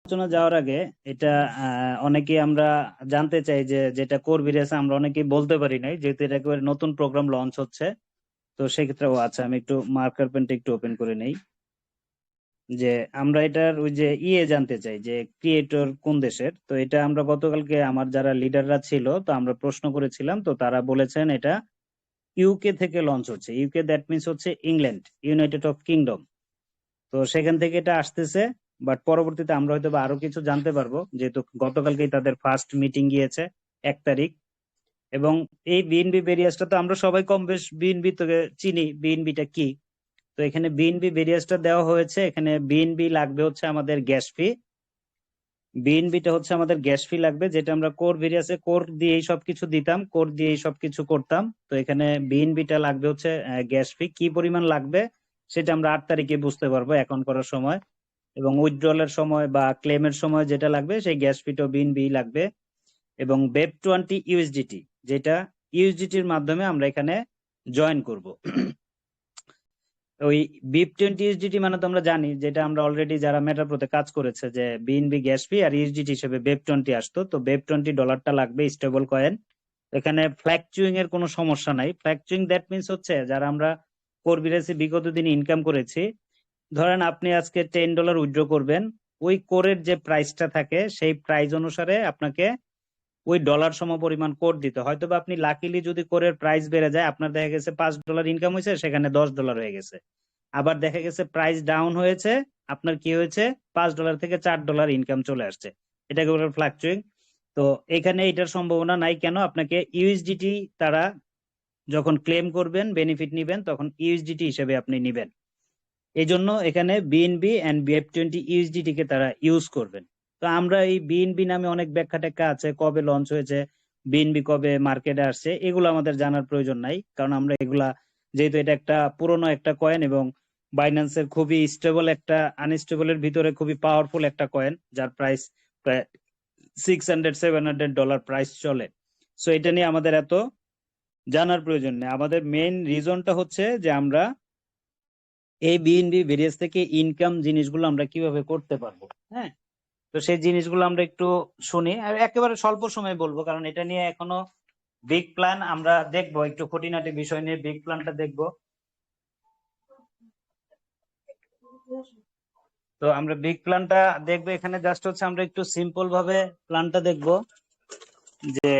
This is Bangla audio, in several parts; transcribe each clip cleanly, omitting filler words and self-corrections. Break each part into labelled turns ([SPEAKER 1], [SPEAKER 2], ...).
[SPEAKER 1] আলোচনা যাওয়ার আগে এটা অনেকেই আমরা জানতে চাই যে যেটা কোর ভিডিওস আমরা অনেকেই বলতে পারি নাই, যেহেতু এটা একেবারে নতুন প্রোগ্রাম লঞ্চ হচ্ছে। তো সেক্ষেত্রে আচ্ছা, আমি একটু মার্কার পেনটা একটু ওপেন করে নেই। যে আমরা এটার ওই যে জানতে চাই যে ক্রিয়েটর কোন দেশের। তো এটা আমরা গতকালকে আমার যারা লিডাররা ছিল, তো আমরা প্রশ্ন করেছিলাম, তো তারা বলেছেন এটা ইউকে থেকে লঞ্চ হচ্ছে। ইউকে দ্যাট মিনস হচ্ছে ইংল্যান্ড, ইউনাইটেড অফ কিংডম। তো সেখান থেকে এটা আসতেছে। বাট পরবর্তীতে আমরা হয়তো বা আরো কিছু জানতে পারবো, যেহেতু গতকালকেই তাদের ফার্স্ট মিটিং গিয়েছে 1 তারিখ। এবং এই বিএনবি ভেরিয়াসটা তো আমরা সবাই কম বেশ বিএনবি থেকে চিনি, বিএনবিটা কি। তো এখানে বিএনবি ভেরিয়াসটা দেওয়া হয়েছে। এখানে বিএনবি লাগবে হচ্ছে আমাদের গ্যাস ফি। বিএনবিটা হচ্ছে আমাদের গ্যাস ফি লাগবে, যেটা আমরা কোর ভেরিয়াসে কোর দিয়েই সবকিছু দিতাম, কোর দিয়েই সবকিছু করতাম। তো এখানে বিএনবিটা লাগবে হচ্ছে গ্যাস ফি। কি পরিমাণ লাগবে সেটা আমরা 8 তারিখে বুঝতে পারবো অ্যাকাউন্ট করার সময়। এবং উইথড্রলের সময় বা ক্লেমের সময় যেটা লাগবে সেই গ্যাস ফিটাও বিএনবি লাগবে। এবং BEP20 ইউএসডিটি, যেটা ইউএসডিটির মাধ্যমে আমরা এখানে জয়েন করব। ওই BEP20 ইউএসডিটি মানে তো আমরা জানি, যেটা আমরা অলরেডি যারা মেটাপ্রোতে কাজ করেছে, যে বিএনবি গ্যাস ফি আর ইউএসডিটি হিসেবে BEP20 আসতো। তো BEP20 ডলারটা লাগবে, স্টেবল কয়েন। এখানে ফ্ল্যাকচুইং এর কোনো সমস্যা নাই। ফ্ল্যাকচুইং দ্যাট মিনস হচ্ছে যারা আমরা কোরবিরাসে বিগত দিনে ইনকাম করেছি, ধরেন আপনি আজকে $10 উইথড্র করবেন, ওই কোরের যে প্রাইসটা থাকে সেই প্রাইস অনুসারে আপনাকে ওই ডলার সম পরিমাণ কোর দিতে। হয়তো বা আপনি লাকিলি যদি কোরের প্রাইস বেড়ে যায়, আপনার দেখা গেছে $5 ইনকাম হয়েছে, সেখানে $10 হয়ে গেছে। আবার দেখা গেছে প্রাইস ডাউন হয়েছে, আপনার কি হয়েছে, $5 থেকে $4 ইনকাম চলে আসছে। এটাকে বলে ফ্লাকচুইং। তো এখানে এটার সম্ভাবনা নাই। কেন? আপনাকে ইউএসডিটি তারা যখন ক্লেম করবেন, বেনিফিট নিবেন, তখন ইউএসডিটি হিসেবে আপনি নিবেন। এই জন্য এখানে বিএনবি এন্ড BEP20 ইউএসডিটি কে তারা ইউজ করবেন। তো আমরা এই বিএনবি নামে অনেক ব্যাখ্যা ট্যাখ্যা আছে, কবে লঞ্চ হয়েছে, বিএনবি কবে মার্কেটে আসছে, এগুলো আমাদের জানার প্রয়োজন নাই। কারণ আমরা এগুলা, যেহেতু এটা একটা পুরনো একটা কয়েন এবং বাইন্যান্সের খুবই স্টেবল একটা, আনস্টেবলের ভিতরে খুবই পাওয়ারফুল একটা কয়েন, যার প্রাইস প্রায় $600-700 প্রাইস চলে। সো এটা নিয়ে আমাদের এত জানার প্রয়োজন নেই। আমাদের মেইন রিজনটা হচ্ছে যে আমরা এই বিএনবি ভেরিয়াস থেকে ইনকাম জিনিসগুলো আমরা কিভাবে করতে পারবো। হ্যাঁ, তো সেই জিনিসগুলো আমরা একটু শুনি, আর একেবারে স্বল্প সময় বলবো, কারণ এটা নিয়ে এখনো বিগ প্ল্যান আমরা দেখবো, একটু খুঁটিনাটি বিষয় নিয়ে বিগ প্ল্যানটা দেখবো। তো আমরা বিগ প্ল্যানটা দেখবো। এখানে জাস্ট হচ্ছে আমরা একটু সিম্পল ভাবে প্ল্যানটা দেখবো, যে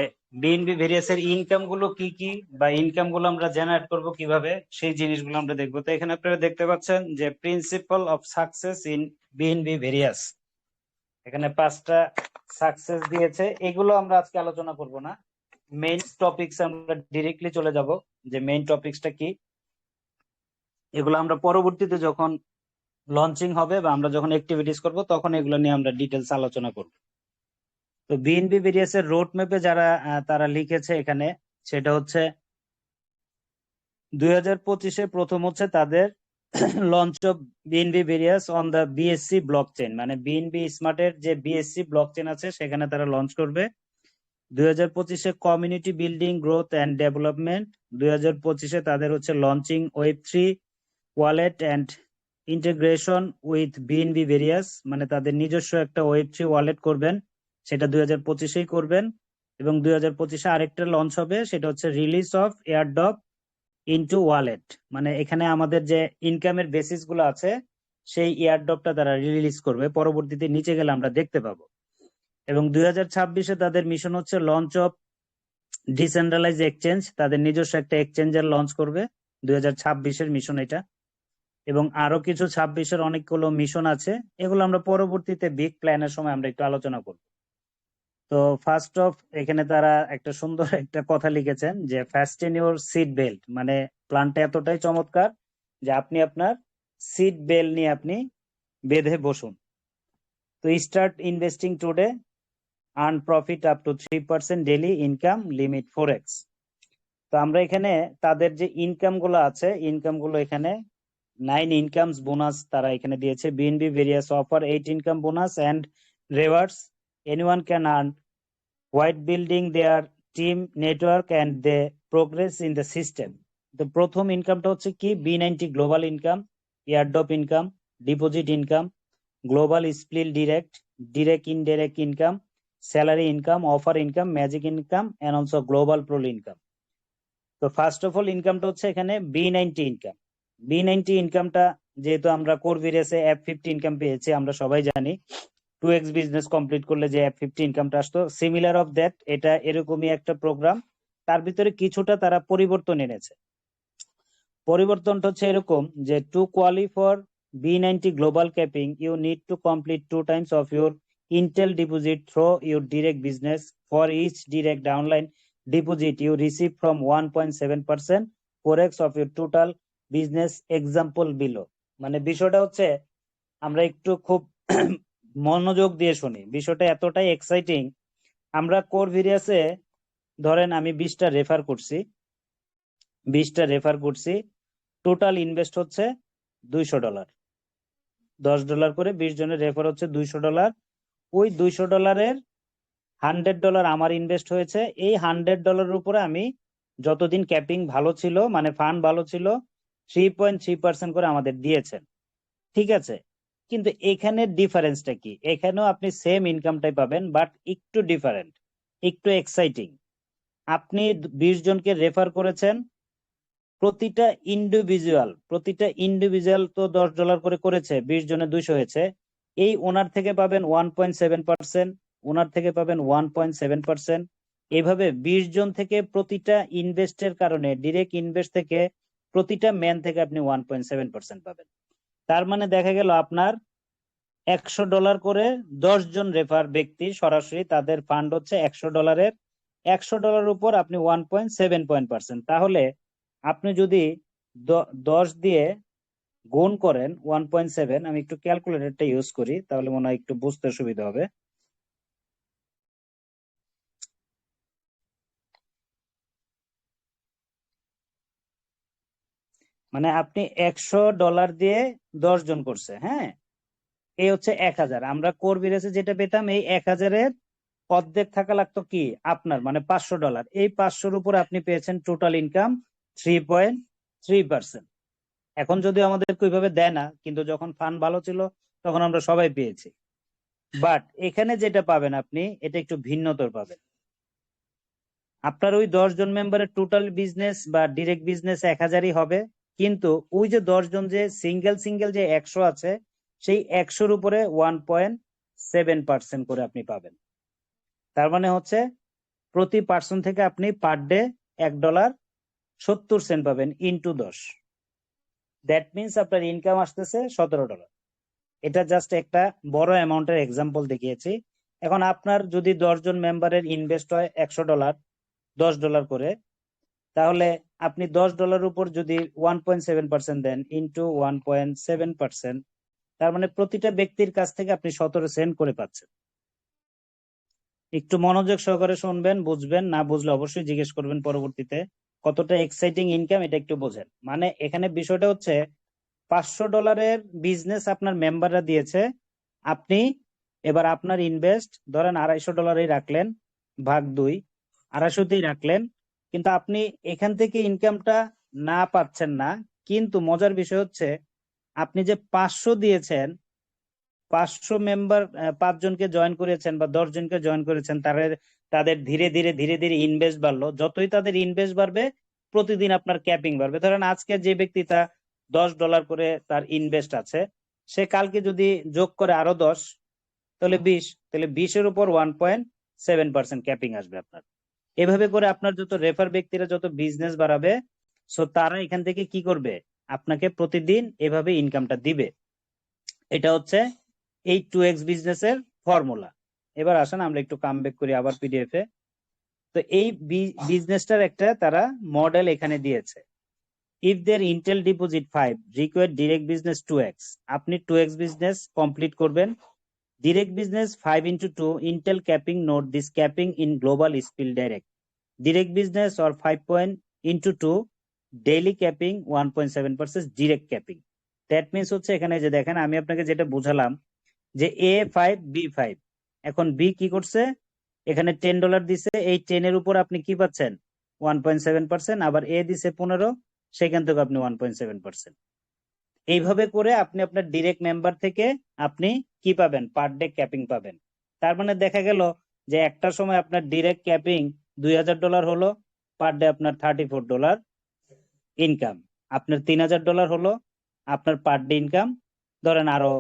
[SPEAKER 1] বিএনবি ভেরিয়াসের ইনকাম গুলো কি কি, বা ইনকাম গুলো আমরা জেনারেট করব কিভাবে, সেই জিনিসগুলো আমরা দেখবো। তো এখানে আপনারা দেখতে পাচ্ছেন যে principal of success in BNB various, এখানে 5টা সাকসেস দিয়েছে। এগুলো আমরা আজকে আলোচনা করব না, মেইন টপিকস আমরা ডিরেক্টলি চলে যাব, যে মেইন টপিকসটা কি। এগুলো আমরা পরবর্তীতে যখন লঞ্চিং হবে বা আমরা যখন অ্যাক্টিভিটিস করব, তখন এগুলো নিয়ে আমরা ডিটেলস আলোচনা করব। তো বিএনবি ভেরিয়াস এর রোড ম্যাপে যারা তারা লিখেছে এখানে, সেটা হচ্ছে 2025-এ প্রথম হচ্ছে তাদের launch of BNB various on the BSC blockchain, মানে বিএনবি স্মার্টের যে বিএসসি ব্লক চেইন আছে সেখানে তারা লঞ্চ করবে। 2025-এ community building growth and development. 2025-এ তাদের হচ্ছে launching Web3 wallet and integration with BNB various, মানে তাদের নিজস্ব একটা Web3 ওয়ালেট করবেন, সেটা 2025-এই করবেন। এবং 2025-এ আরেকটা লঞ্চ হবে, সেটা হচ্ছে release of airdrop into wallet, মানে এখানে আমাদের যে ইনকামের বেসিস গুলো আছে সেই এয়ারড্রপটা তারা রিলিজ করবে, পরবর্তীতে নিচে গেলে আমরা দেখতে পাবো। এবং 2026-এ তাদের মিশন হচ্ছে লঞ্চ অফ ডিসেন্ট্রালাইজ এক্সচেঞ্জ, তাদের নিজস্ব একটা এক্সচেঞ্জের লঞ্চ করবে। 2026-এর মিশন এটা। এবং আরো কিছু 26-এর অনেকগুলো মিশন আছে, এগুলো আমরা পরবর্তীতে বিগ প্ল্যানের সময় আমরা একটু আলোচনা করব। তো ফার্স্ট অফ, এখানে তারা একটা সুন্দর একটা কথা লিখেছেন যে ফ্যাস্টেন ইউর সিট বেল্ট, মানে প্ল্যানটা এতটাই চমৎকার যে আপনি আপনার সিট বেল্ট নিয়ে আপনি বেঁধে বসুন। তো start investing today, earn profit up to 3% daily income, limit 4x। তো আমরা এখানে তাদের যে ইনকাম গুলো আছে, ইনকাম গুলো এখানে 9 ইনকামস বোনাস তারা এখানে দিয়েছে। BNB various offer 8 income bonus and rewards, anyone can earn while building their team network and they progress in the system. তো প্রথম ইনকামটা হচ্ছে কি, B90 global income, airdrop income, deposit income, global spill direct, direct indirect income, salary income, offer income, magic income and also global pool income. তো ফার্স্ট অফ অল ইনকামটা হচ্ছে এখানে B90 ইনকাম। B90 ইনকামটা যেহেতু আমরা কোর ভিরিয়াসে F50 ইনকাম পেয়েছি, আমরা সবাই জানি 2x বিজনেস কমপ্লিট করলে যে F50 ইনকামটা আসতো, সিমিলার অফ দ্যাট এটা এরকমই একটা প্রোগ্রাম। তার ভিতরে কিছুটা তারা পরিবর্তন এনেছে। পরিবর্তনটা হচ্ছে এরকম যে to qualify for B90 global capping you need to complete 2 times of your Intel deposit through your direct business. For each direct downline deposit you receive from 1.7% 4x of your total business example below। মানে বিষয়টা হচ্ছে আমরা একটু খুব মনোযোগ দিয়ে শুনি, বিষয়টা এতটাই এক্সাইটিং। আমরা কোর ভিরিয়াসে ধরেন আমি 20টা রেফার করছি, টোটাল ইনভেস্ট হচ্ছে $200, $10 করে 20 জনের রেফার হচ্ছে $200। ওই $200 $100 আমার ইনভেস্ট হয়েছে। এই $100 উপরে আমি যতদিন ক্যাপিং ভালো ছিল, মানে ফান্ড ভালো ছিল, 3.3% করে আমাদের দিয়েছেন, ঠিক আছে। কিন্তু এখানে ডিফারেন্সটা কি? এখানেও আপনি সেম ইনকামটাই পাবেন, বাট একটু ডিফারেন্ট, একটু এক্সাইটিং। আপনি 20 জনকে রেফার করেছেন, প্রতিটা ইন্ডিভিজুয়াল তো $10 করে করেছে, 20 জনে 200 হয়েছে। এই ওনার থেকে পাবেন 1.7%, ওনার থেকে পাবেন 1.7%। এইভাবে 20 জন থেকে প্রতিটা ইনভেস্টের কারণে, ডিরেক্ট ইনভেস্ট থেকে প্রতিটা ম্যান থেকে আপনি 1.7% পাবেন। তার মানে দেখা গেল আপনার $100 করে 10 জন রেফার ব্যক্তি সরাসরি তাদের ফান্ড হচ্ছে $100। $100 উপর আপনি 1.7%। তাহলে আপনি যদি 10 দিয়ে গুণ করেন 1.7, আমি একটু ক্যালকুলেটরটা ইউজ করি তাহলে মনে হয় একটু বুঝতে সুবিধা হবে। মানে আপনি $100 দিয়ে 10 জন করছে, হ্যাঁ, এই হচ্ছে 1000। আমরা কোর ভিরিয়াসে যেটা পেতাম, এই 1000-এর অর্ধেক থাকা লাগতো কি আপনার, মানে $500। এই 500-র উপর আপনি পেয়েছেন টোটাল ইনকাম 3.3%। এখন যদিও আমাদের ওইভাবে দেয় না, কিন্তু যখন ফান্ড ভালো ছিল তখন আমরা সবাই পেয়েছি। বাট এখানে যেটা পাবেন আপনি, এটা একটু ভিন্নতর পাবেন। আপনার ওই 10 জন মেম্বারের টোটাল বিজনেস বা ডিরেক্ট বিজনেস 1000-ই হবে, কিন্তু ওই যে 10 জন যে সিঙ্গেল যে 100 আছে, সেই 100-র উপরে 1.7% করে আপনি পাবেন। তার মানে হচ্ছে প্রতি পার্সন থেকে আপনি পার ডে $1.70 পাবেন ইন্টু 10। দ্যাট মিনস আপনার ইনকাম আসতেছে $17। এটা জাস্ট একটা বড় অ্যামাউন্টের এক্সাম্পল দেখিয়েছি। এখন আপনার যদি 10 জন মেম্বারের ইনভেস্ট হয় $100, $10 করে, তাহলে আপনি $10 উপর যদি 1.7% দেন ইন্টু 1.7%, তার মানে প্রতিটা ব্যক্তির কাছ থেকে আপনি 17 সেন্ট করে পাচ্ছেন। একটু মনোযোগ সহকারে শুনবেন, বুঝবেন, না বুঝলে অবশ্যই জিজ্ঞেস করবেন পরবর্তীতে। কতটা এক্সাইটিং ইনকাম এটা একটু বোঝেন। মানে এখানে বিষয়টা হচ্ছে $500 বিজনেস আপনার মেম্বাররা দিয়েছে, আপনি এবার আপনার ইনভেস্ট ধরেন $250 রাখলেন, ভাগ 2, 250-তেই রাখলেন, কিন্তু আপনি এখান থেকে ইনকামটা না পাচ্ছেন না। কিন্তু মজার বিষয় হচ্ছে আপনি যে 500 দিয়েছেন, 500 মেম্বার 5 জনকে জয়েন করেছেন বা 10 জনকে জয়েন করেছেন, তাদের ধীরে ধীরে ইনভেস্ট বাড়লো। যতই তাদের ইনভেস্ট বাড়বে, প্রতিদিন আপনার ক্যাপিং বাড়বে। ধরেন আজকে যে ব্যক্তিটা $10 করে তার ইনভেস্ট আছে, সে কালকে যদি যোগ করে আরো 10, তাহলে 20, তাহলে 20-এর উপর 1.7% ক্যাপিং আসবে আপনার। এভাবে করে আপনার যত রেফার ব্যক্তিরা যত বিজনেস বাড়াবে, সো তারা এখান থেকে কি করবে, আপনাকে প্রতিদিন এভাবে ইনকামটা দিবে। এটা হচ্ছে এই 2x বিজনেসের ফর্মুলা। এবার আসেন আমরা একটু কাম ব্যাক করি আবার পিডিএফ এ। তো এই বিজনেসটার একটা তারা মডেল এখানে দিয়েছে। If there initial deposit 5 required direct business 2x, আপনি 2x বিজনেস কমপ্লিট করবেন। Direct business 5 into 2 Intel capping, note this capping in global spill direct. Direct business or 5 point into 2 daily capping 1.7% direct capping. That means হচ্ছে এখানে যে দেখেন আমি আপনাকে যেটা বুঝালাম যে A5 B5, এখন B কি করছে, এখানে $10 দিছে, এই 10-এর উপর আপনি কি পাচ্ছেন 1.7%, আবার A দিছে 15, সেখান থেকে আপনি 1.7%। এইভাবে করে আপনি আপনার ডিরেক্ট মেম্বার থেকে আপনি কি পাবেন, পার ডে ক্যাপিং পাবেন। তার মানে দেখা গেল যে একটা সময় আপনার ডিরেক্ট ক্যাপিং $2000 হলো, পার ডে আপনার $34 ইনকাম। আপনার $3000 হলো, আপনার পার ডে ইনকাম ধরেন আরো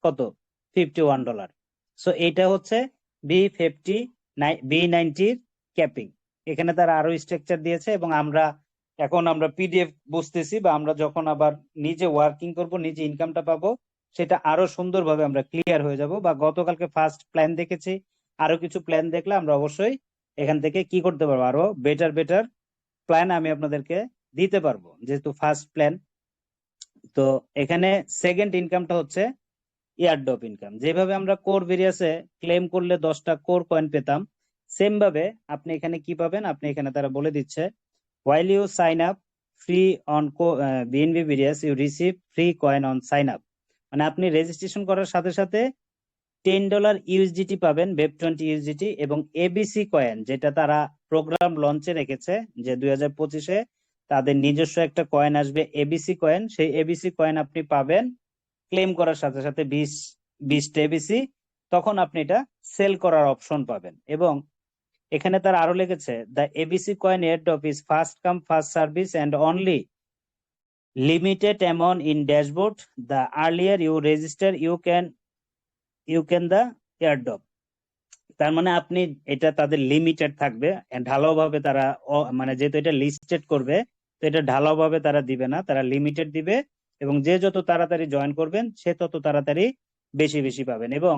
[SPEAKER 1] কত, $51। সো এটা হচ্ছে B90 ক্যাপিং। এখানে তারা আরো স্ট্রাকচার দিয়েছে, এবং এখন আমরা পিডিএফ বুঝতেছি, বা আমরা যখন আবার নিজে ওয়ার্কিং করব, নিজে ইনকামটা পাবো, সেটা আরো সুন্দরভাবে আমরা ক্লিয়ার হয়ে যাব। বা গতকালকে ফার্স্ট প্ল্যান দেখেছি, আরো কিছু প্ল্যান দেখলে আমরা অবশ্যই এখান থেকে কি করতে পারবো, আরো বেটার প্ল্যান আমি আপনাদেরকে দিতে পারবো, যেহেতু ফার্স্ট প্ল্যান। তো এখানে সেকেন্ড ইনকামটা হচ্ছে এয়ারড্রপ ইনকাম। যেভাবে আমরা কোর ভেরিয়াসে ক্লেম করলে 10টা কোর কয়েন পেতাম, সেম ভাবে আপনি এখানে কি পাবেন, আপনি এখানে তারা বলে দিচ্ছে, while you sign up free on BNB Various you receive free coin on sign up। মানে আপনি রেজিস্ট্রেশন করার সাথে সাথে $10 ইউএসডিটি পাবেন, Web20 ইউএসডিটি, এবং এবিসি কয়েন, যেটা তারা প্রোগ্রাম লঞ্চে রেখেছে যে 2025-এ তাদের নিজস্ব একটা কয়েন আসবে এবিসি কয়েন। সেই এবিসি কয়েন আপনি পাবেন ক্লেম করার সাথে সাথে 20টা এবিসি, তখন আপনি এটা সেল করার অপশন পাবেন। এবং এখানে তারা আরো লিখেছে, the ABC coin airdrop is first come first service and only limited amount in dashboard, the earlier you register you can the airdrop. তার মানে আপনি এটা তাদের লিমিটেড থাকবে, ঢালাওভাবে তারা মানে যেহেতু এটা লিস্টেড করবে, তো এটা ঢালাওভাবে তারা দিবে না, তারা লিমিটেড দিবে। এবং যে যত তাড়াতাড়ি জয়েন করবেন সে তত তাড়াতাড়ি বেশি বেশি পাবেন। এবং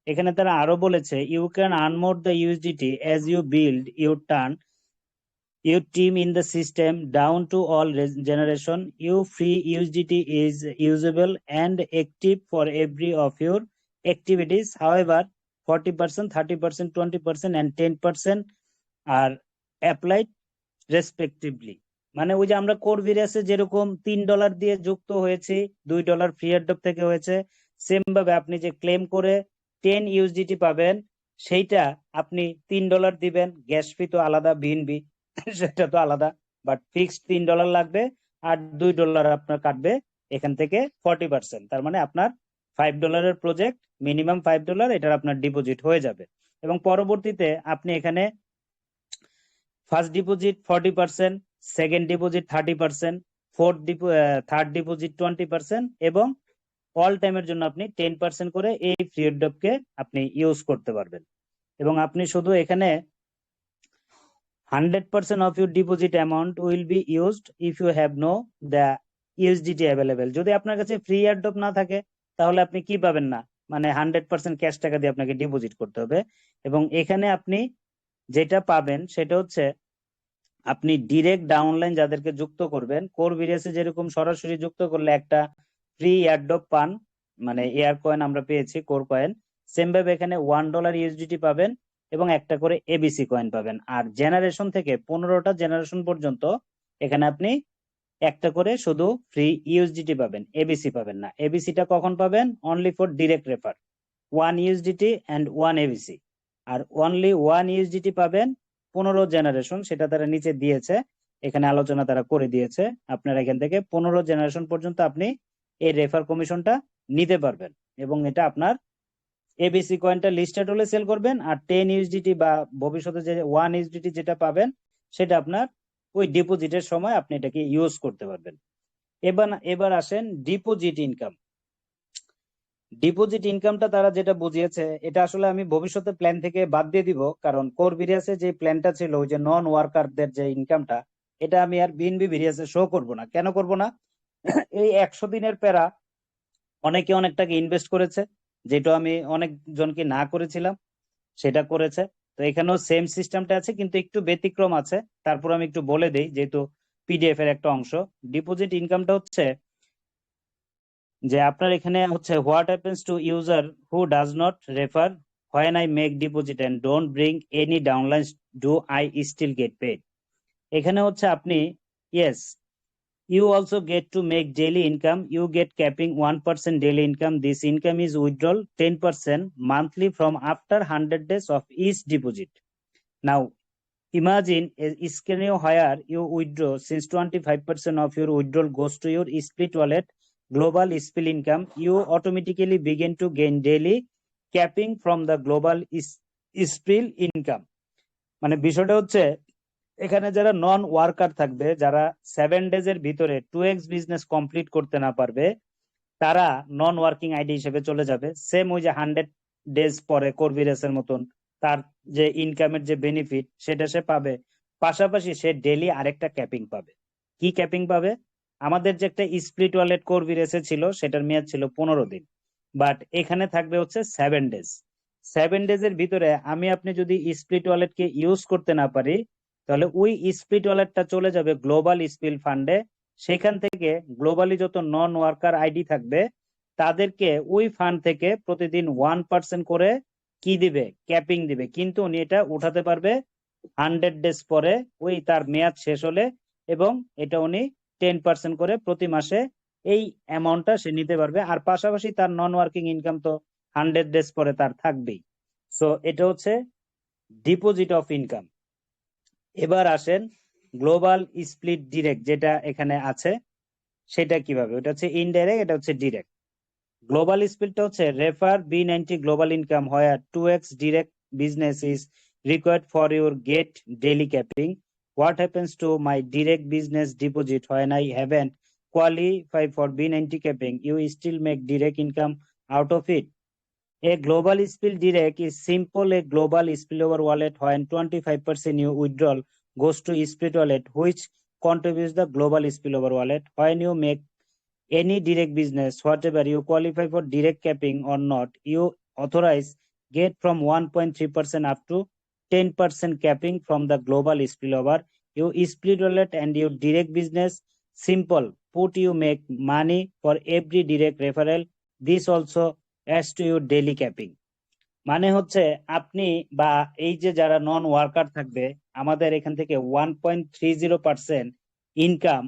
[SPEAKER 1] এখানে তারা আরো বলেছে, you can earn more the USDT as you build your turn your team in the system down to all generation. Your free USDT is usable and active for every of your activities. However, 40%, 30%, 20% and 10% are applied respectively। মানে ওই যে আমরা কোর ভেরিয়াসে যেরকম $3 দিয়ে যুক্ত হয়েছে, $2 ফ্রি এয়ারড্রপ থেকে হয়েছে, সেম ভাবে আপনি যে ক্লেম করে 10 ইউএসডিটি পাবেন, সেইটা আপনি $3 দিবেন, গ্যাস ফি তো আলাদা, বিএনবি সেটা তো আলাদা, বাট ফিক্সড $3 লাগবে, আর $2 আপনার কাটবে এখান থেকে 40%। তার মানে আপনার $5 প্রজেক্ট, মিনিমাম $5 এটার আপনার ডিপোজিট হয়ে যাবে। এবং পরবর্তীতে আপনি এখানে first deposit 40%, second deposit 30%, third deposit 20%, এবং অল টাইমের জন্য আপনি 10% করে এই ফ্রি এয়ারড্রপকে আপনি ইউজ করতে পারবেন। এবং আপনি শুধু এখানে 100% of your deposit amount will be used if you have no the USDT available। যদি আপনার কাছে ফ্রি এয়ারড্রপ না থাকে তাহলে আপনি কি পাবেন না, মানে 100% ক্যাশ টাকা দিয়ে আপনাকে ডিপোজিট করতে হবে। এবং এখানে আপনি যেটা পাবেন সেটা হচ্ছে, আপনি ডিরেক্ট ডাউনলাইন যাদেরকে যুক্ত করবেন, কোর ভিরিয়াসে যেরকম সরাসরি যুক্ত করলে একটা ফ্রি এয়ারড্রপ পান, মানে এয়ার কয়েন আমরা পেয়েছি কোর কয়েন, সেম ভাবে এখানে $1 ইউএসডিটি পাবেন এবং একটা করে এবিসি কয়েন পাবেন। আর জেনারেশন থেকে 15টা জেনারেশন পর্যন্ত এখানে আপনি একটা করে শুধু ফ্রি ইউএসডিটি পাবেন, এবিসি পাবেন না। এবিসিটা কখন পাবেন? Only for direct refer, 1 USDT and 1 ABC. আর অনলি 1 ইউএসডিটি পাবেন 15 জেনারেশন, সেটা তারা নিচে দিয়েছে, এখানে আলোচনা তারা করে দিয়েছে। আপনারা এখান থেকে 15 জেনারেশন পর্যন্ত আপনি এই রেফার কমিশনটা নিতে পারবেন। এবং এটা আপনার এবিসি কয়েনটা লিস্টেড হলে সেল করবেন, আর 10 ইউএসডিটি বা ভবিষ্যতে যে 1 ইউএসডিটি যেটা পাবেন সেটা আপনার ওই ডিপোজিটের সময় আপনি এটাকে ইউজ করতে পারবেন। এবার আসেন ডিপোজিট ইনকাম। ডিপোজিট ইনকামটা তারা যেটা বুঝিয়েছে, এটা আসলে আমি ভবিষ্যতে প্ল্যান থেকে বাদ দিয়ে দিব, কারণ কোর ভিরিয়াসে যে প্ল্যানটা ছিল ওই যে নন ওয়ার্কারদের যে ইনকামটা, এটা আমি আর বিএনবি ভিরিয়াসে শো করব না। কেন করব না? এই 100 দিনের প্যারা অনেকে অনেক টাকা ইনভেস্ট করেছে, যেটা আমি অনেকজনকে না করেছিলাম সেটা করেছে। তো এখানেও সেম সিস্টেমটা আছে, কিন্তু একটু ব্যতিক্রম আছে। তারপর আমি একটু বলে দেই, যেহেতু পিডিএফ এর একটা অংশ। ডিপোজিট ইনকামটা হচ্ছে যে আপনার এখানে হচ্ছে, what happens to user who does not refer when I make deposit and don't bring any downline, do I still get paid? এখানে হচ্ছে আপনি, yes, you also get to make daily income. You get capping 1% daily income. This income is withdrawal 10% monthly from after 100 days of each deposit. Now imagine a scenario where you withdraw, since 25% of your withdrawal goes to your split wallet, global spill income, you automatically begin to gain daily capping from the global spill income. মানে বিষয়টা হচ্ছে এখানে যারা নন ওয়ার্কার থাকবে, যারা 7 days এর ভিতরে 2x বিজনেস কমপ্লিট করতে না পারবে, তারা নন ওয়ার্কিং আইডি হিসেবে চলে যাবে। সেম ওই যে 100 days পরে কর্বিরাসের মতন তার যে ইনকামের যে বেনিফিট সেটা সে পাবে, পাশাপাশি সে ডেইলি আরেকটা ক্যাপিং পাবে। কি ক্যাপিং পাবে? আমাদের যে একটা স্প্লিট ওয়ালেট কর্বিরাসে ছিল সেটার মেয়াদ ছিল 15 দিন, বাট এখানে থাকবে হচ্ছে 7 days। 7 days এর ভিতরে আমি আপনি যদি স্প্লিট ওয়ালেটকে ইউজ করতে না পারি, তাহলে ওই স্প্লিট ওয়ালেটটা চলে যাবে গ্লোবাল স্পিল ফান্ডে। সেখান থেকে গ্লোবালি যত নন ওয়ার্কার আইডি থাকবে তাদেরকে ওই ফান্ড থেকে প্রতিদিন 1% করে কি দিবে? ক্যাপিং দিবে। কিন্তু উনি এটা উঠাতে পারবে 100 days পরে, ওই তার মেয়াদ শেষ হলে, এবং এটা উনি 10% করে প্রতি মাসে এই অ্যামাউন্টটা সে নিতে পারবে। আর পাশাপাশি তার নন ওয়ার্কিং ইনকাম তো 100 days পরে তার থাকবেই। সো এটা হচ্ছে ডিপোজিট অফ ইনকাম। এবার আসেন গ্লোবাল স্প্লিট ডিরেক্ট, যেটা এখানে আছে সেটা কিভাবে? ওটা হচ্ছে ইনডাইরেক্ট, এটা হচ্ছে ডিরেক্ট। গ্লোবাল স্প্লিটটা হচ্ছে refer B90 global income where 2x direct business is required for your get daily capping. What happens to my direct business deposit when I haven't qualified for B90 capping? You still make direct income out of it. A global spill direct is simple a global spillover wallet when 25% you withdrawal goes to split wallet, which contributes the global spillover wallet. When you make any direct business, whatever you qualify for direct capping or not, you authorize get from 1.3% up to 10% capping from the global spillover. You split wallet and your direct business simple. Put you make money for every direct referral. This also adds to your daily capping. মানে হচ্ছে আপনি বা এই যে যারা নন ওয়ার্কার থাকবে, আমাদের এখান থেকে 1.30% ইনকাম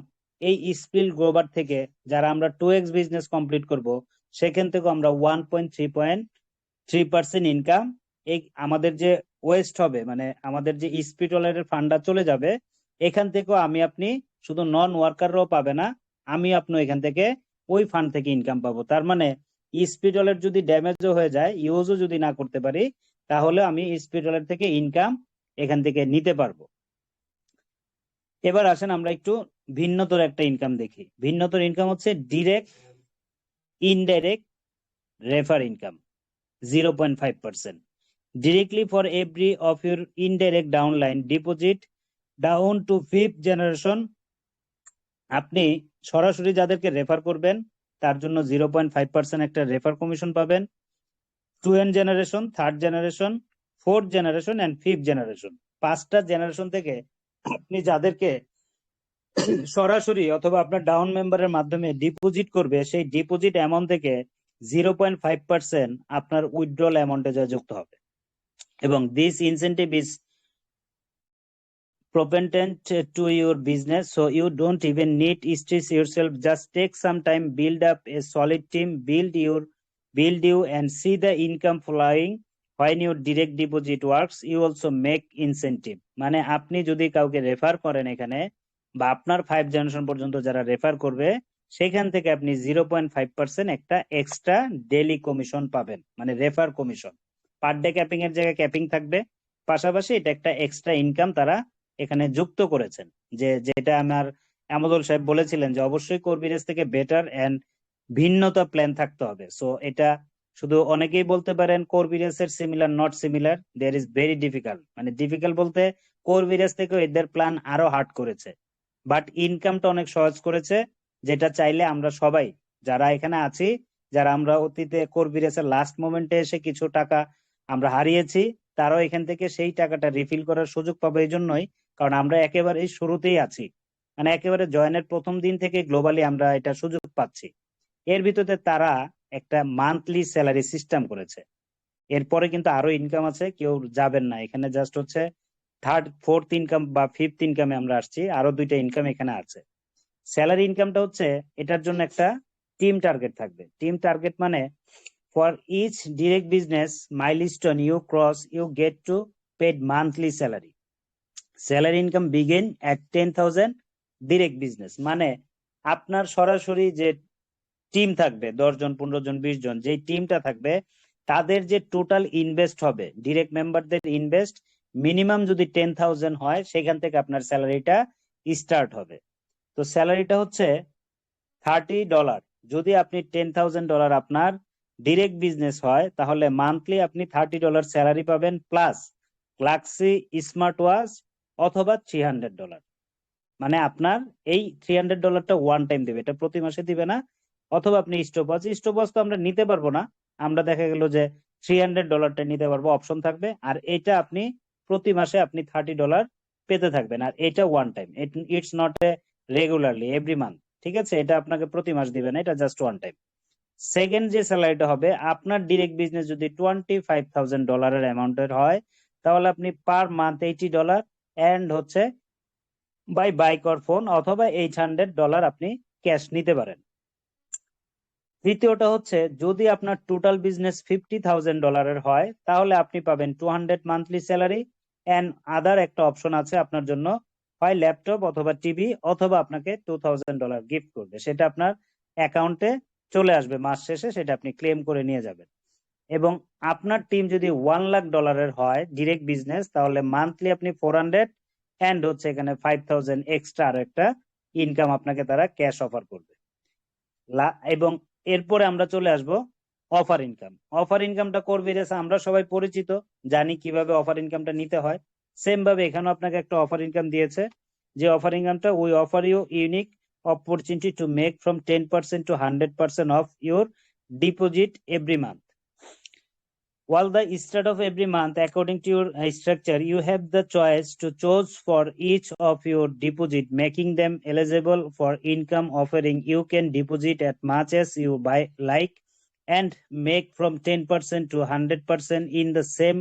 [SPEAKER 1] এই স্পিল গ্লোবাল থেকে, যারা আমরা 2x বিজনেস কমপ্লিট করব, সেখান থেকে আমরা 1.3% ইনকাম এই আমাদের যে ওয়েস্ট হবে, মানে আমাদের যে স্পিড ওয়ালেটের ফান্ডটা চলে যাবে, এখান থেকেও আমি আপনি শুধু নন ওয়ার্কাররাও পাবে না, আমি আপনি এখান থেকে ওই ফান্ড থেকে ইনকাম পাবো। তার মানে স্পিড ওয়ালেট যদি ড্যামেজও হয়ে যায়, ইউজও যদি না করতে পারি, তাহলে আমি স্পিড ওয়ালেট থেকে ইনকাম এখান থেকে নিতে পারবো। এবার আসেন আমরা একটু ভিন্নতর একটা ইনকাম দেখি। ভিন্নতর ইনকাম হচ্ছে direct indirect refer income 0.5%. Directly for every of your indirect downline deposit down to 5th generation, আপনি সরাসরি যাদেরকে রেফার করবেন তার জন্য 0.5% একটা রেফার কমিশন পাবেন। 2nd generation, 3rd generation, 4th generation and 5th generation, 5টা জেনারেশন থেকে আপনি যাদেরকে সরাসরি অথবা আপনার ডাউন মেম্বারের মাধ্যমে ডিপোজিট করবে, সেই ডিপোজিট অ্যামাউন্ট থেকে 0.5% আপনার উইথড্রল অ্যামাউন্টে যা যুক্ত হবে। এবং this incentive is proponent to your business, so you don't even need stress yourself. Just take some time, build up a solid team, build you and see the income flowing. When your direct deposit works, you also make incentive. মানে আপনি যদি কাউকে রেফার করেন এখানে, বা আপনার 5 জেনারেশন পর্যন্ত যারা রেফার করবে, সেখান থেকে আপনি 0.5% একটা এক্সট্রা ডেইলি কমিশন পাবেন, মানে refer commission. Per day capping এর জায়গায় ক্যাপিং থাকবে, পাশাপাশি এটা একটা এক্সট্রা ইনকাম তারা এখানে যুক্ত করেছেন। যেটা আমার আমদুল সাহেব বলেছিলেন যে অবশ্যই কর্বিরেজ থেকে বেটার এন্ড ভিন্নতা প্ল্যান থাকতে হবে। সো এটা শুধু অনেকেই বলতে পারেন কর্বিরেজ এর similar, not similar, there is very difficult. মানে ডিফিকাল্ট বলতে কর্বিরেজ থেকে এদের প্ল্যান আরো হার্ড করেছে, বাট ইনকামটা অনেক সহজ করেছে, যেটা চাইলে আমরা সবাই যারা এখানে আছি, যারা আমরা অতীতে কর্বিরেজের লাস্ট মোমেন্টে এসে কিছু টাকা আমরা হারিয়েছি, তারাও এখান থেকে সেই টাকাটা রিফিল করার সুযোগ পাবে। এই জন্যই, কারণ আমরা একেবারে শুরুতেই আছি, মানে একেবারে জয়েনের প্রথম দিন থেকে গ্লোবালি আমরা এটা সুযোগ পাচ্ছি। এর ভিতরে তারা একটা মান্থলি স্যালারি সিস্টেম করেছে। এরপরে কিন্তু আরো ইনকাম আছে, কেউ যাবেন না, এখানে জাস্ট হচ্ছে 3rd 4th ইনকাম বা 5th ইনকামে আমরা আসছি, আরো 2টা ইনকাম এখানে আছে। স্যালারি ইনকামটা হচ্ছে এটার জন্য একটা টিম টার্গেট থাকবে। টিম টার্গেট মানে for each direct business milestone you cross, you get to paid monthly salary. Salary income begin at 10,000 direct business, মানে আপনার সরাসরি যে টিম থাকবে, 10 জন 15 জন 20 জন, যেই টিমটা থাকবে তাদের যে টোটাল ইনভেস্ট হবে, ডিরেক্ট মেম্বারদের ইনভেস্ট মিনিমাম যদি 10,000 হয়, সেখান থেকে আপনার স্যালারিটা স্টার্ট হবে। তো স্যালারিটা হচ্ছে $30। যদি আপনি $10,000 আপনার ডিরেক্ট বিজনেস হয়, তাহলে মান্থলি আপনি $30 স্যালারি পাবেন, প্লাস গ্লাক্সি স্মার্ট ওয়াচ অথবা $300। মানে আপনার এই $300টা ওয়ান টাইম দেবে, এটা প্রতি মাসে দিবে না। অথবা আপনি স্টপ ওয়াচ তো আমরা নিতে পারবো না, আমরা দেখা গেল যে $300টা নিতে পারবো, অপশন থাকবে। আর এটা আপনি প্রতি মাসে আপনি $30 পেতে থাকবেন, আর এটা one time, it's not a regularly every month. ঠিক আছে, এটা আপনাকে প্রতি মাস দিবে না, এটা জাস্ট ওয়ান টাইম। সেকেন্ড যে স্যালারিটা হবে, আপনার ডিরেক্ট বিজনেস যদি $25,000 অ্যামাউন্টের হয়, তাহলে আপনি পার মান্থ $80 এন্ড হচ্ছে বাই বাইক অর ফোন অথবা $800 আপনি ক্যাশ নিতে পারেন। তৃতীয়টা হচ্ছে, যদি আপনার টোটাল বিজনেস $50,000 হয়, তাহলে আপনি পাবেন 200 মান্থলি স্যালারি এন্ড আদার একটা অপশন আছে আপনার জন্য, হয় ল্যাপটপ অথবা টিভি, অথবা আপনাকে $2,000 গিফট করবে, সেটা আপনার অ্যাকাউন্টে চলে আসবে মাস শেষে, সেটা আপনি ক্লেম করে নিয়ে যাবেন। এবং আপনার টিম যদি $1,00,000 হয় ডিরেক্ট বিজনেস, তাহলে মান্থলি আপনি 400 এন্ড হচ্ছে এখানে 5,000 এক্সট্রা আরো একটা ইনকাম আপনাকে তারা ক্যাশ অফার করবে। এবং এরপরে আমরা চলে আসব অফার ইনকাম। অফার ইনকামটা করবে আমরা সবাই পরিচিত, জানি কিভাবে অফার ইনকামটা নিতে হয়। সেম ভাবে এখানেও আপনাকে একটা অফার ইনকাম দিয়েছে, যে অফার ইনকামটা, we offer you unique opportunity to make from 10% to 100% of your deposit every month. While the start of every month, according to your structure, you have the choice to choose for each of your deposit, making them eligible for income offering. You can deposit as much as you like and make from 10% to 100% in the same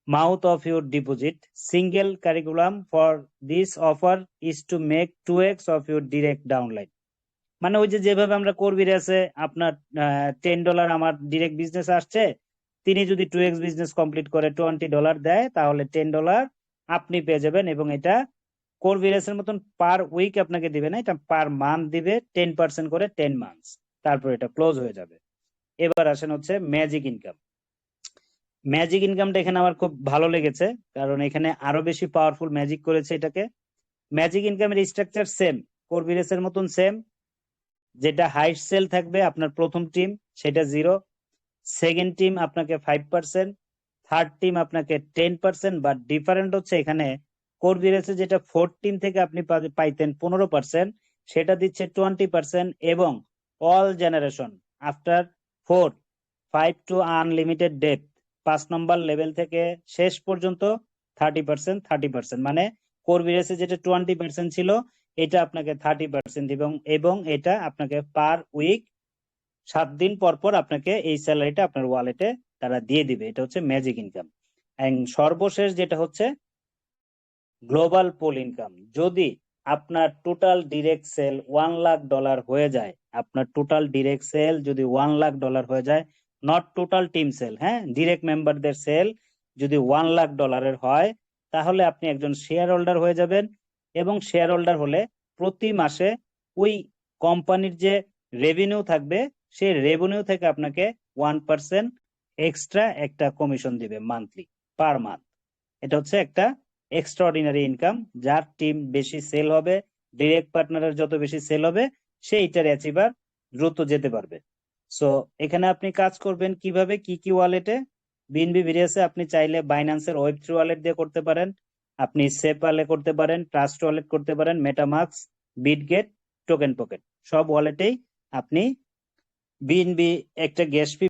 [SPEAKER 1] mouth of your deposit. Single curriculum for this offer is to make 2x of your direct downline. মানে ওই যে যেভাবে আমরা করবি আছে, আপনার $10 আমার ডিরেক্ট বিজনেস আসছে, তিনি যদি 2x বিজনেস কমপ্লিট করে $20 দেয়, তাহলে $10 আপনি পেয়ে যাবেন। এবং এটা কোরভিরাসের মতন পার উইক আপনাকে দিবে না, এটা পার মান্থ দিবে, 10% করে 10 মান্থস, তারপর এটা ক্লোজ হয়ে যাবে। এবার আসেন হচ্ছে ম্যাজিক ইনকাম। ম্যাজিক ইনকামটা এখানে আমার খুব ভালো লেগেছে, কারণ এখানে আরো বেশি পাওয়ারফুল ম্যাজিক করেছে এটাকে। ম্যাজিক ইনকামের স্ট্রাকচার সেম, কোরভিরাসের মতন সেম। যেটা হাইস্ট সেল থাকবে আপনার প্রথম টিম, সেটা 0, সেকেন্ড টিম আপনাকে 5%, থার্ড টিম আপনাকে 10%, বাট ডিফারেন্ট হচ্ছে এখানে কোরভিরাসে যেটা ফোর্থ টিম থেকে আপনি পাইতেন 15%, সেটা দিচ্ছে 20%। এবং all generation after 4, 5 two unlimited depth, 5 নম্বর লেভেল থেকে শেষ পর্যন্ত 30%, 30%। মানে কোরভিরাসে যেটা 20% ছিল, এটা আপনাকে 30% এবং এটা আপনাকে পার উইক 7 দিন পর পর আপনাকে এই স্যালারিটা আপনার ওয়ালেটে তারা দিয়ে দিবে। এটা হচ্ছে ম্যাজিক ইনকাম। এন্ড সর্বশেষ যেটা হচ্ছে গ্লোবাল পুল ইনকাম। যদি আপনার টোটাল ডিরেক্ট সেল $1,00,000 হয়ে যায়, আপনার টোটাল ডিরেক্ট সেল যদি $1,00,000 হয়ে যায়, নট টোটাল টিম সেল, হ্যাঁ, ডিরেক্ট মেম্বারদের সেল যদি $1,00,000 হয়, তাহলে আপনি একজন শেয়ার হোল্ডার হয়ে যাবেন। এবং শেয়ার হোল্ডার হলে প্রতি মাসে ওই কোম্পানির যে রেভিনিউ থাকবে, সেই রেভিনিউ থেকে আপনাকে 1% এক্সট্রা একটা কমিশন দিবে মান্থলি, পার মান্থ। এটা হচ্ছে একটা এক্সট্রাঅর্ডিনারি ইনকাম। যার টিম বেশি সেল হবে, ডিরেক্ট পার্টনারের যত বেশি সেল হবে, সে এটার অ্যাচিভার দ্রুত যেতে পারবে। সো এখানে আপনি কাজ করবেন কিভাবে, কি কি ওয়ালেটে? বিএনবি ভিরিয়াসে আপনি চাইলে বাইন্যান্সের ওয়েব3 ওয়ালেট দিয়ে করতে পারেন, আপনি সেপ ওয়ালেট করতে পারেন, ট্রাস্ট ওয়ালেট করতে পারেন, মেটামাস্ক, বিটগেট, টোকেন পকেট, সব ওয়ালেটেই আপনি বিএনবি একটা গ্যাস ফি